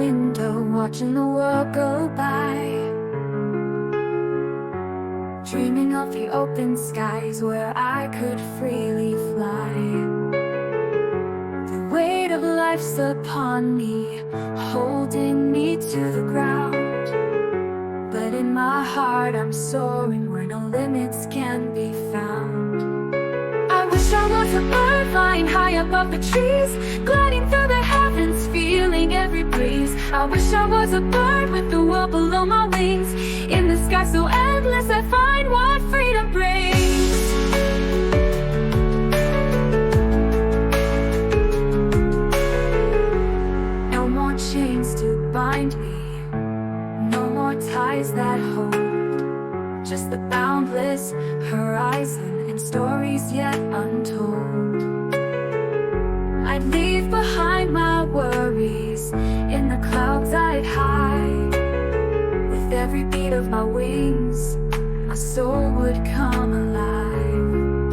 window, watching the world go by, dreaming of the open skies where I could freely fly. The weight of life's upon me, holding me to the ground, but in my heart I'm soaring where no limits can be found. I wish I was a bird flying high above the trees, gliding through the heavens, feeling every breeze. I wish I was a bird with the world below my wings, in the sky so endless I find what freedom brings. No more chains to bind me, no more ties that hold, just the boundless horizon and stories yet untold. I'd leave behind my worries, in the clouds I'd hide. With every beat of my wings, my soul would come alive.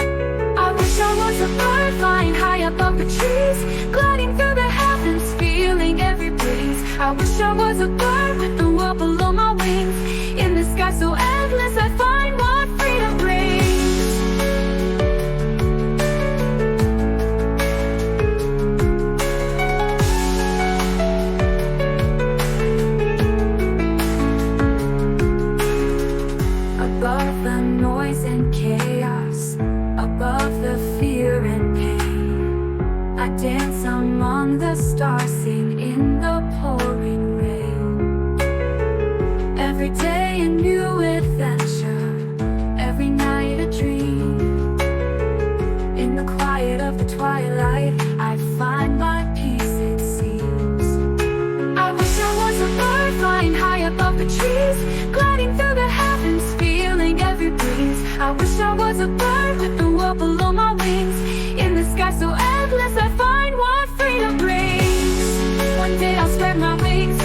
I wish I was a bird flying high above the trees, gliding through the heavens, feeling every breeze. I wish I was a bird with the world below my wings, in the sky so endless I find what freedom brings. Above the noise and chaos, above the fear and pain, I dance among the stars, sing in the pouring rain. Every day a new adventure, every night a dream. In the quiet of the twilight, I find my peace, it seems. I wish I was a bird flying high above the trees, gliding through the heavens, feeling every breeze. I wish I was a bird with the world below my wings, in the sky so endless I find what freedom brings. One day I'll spread my wings,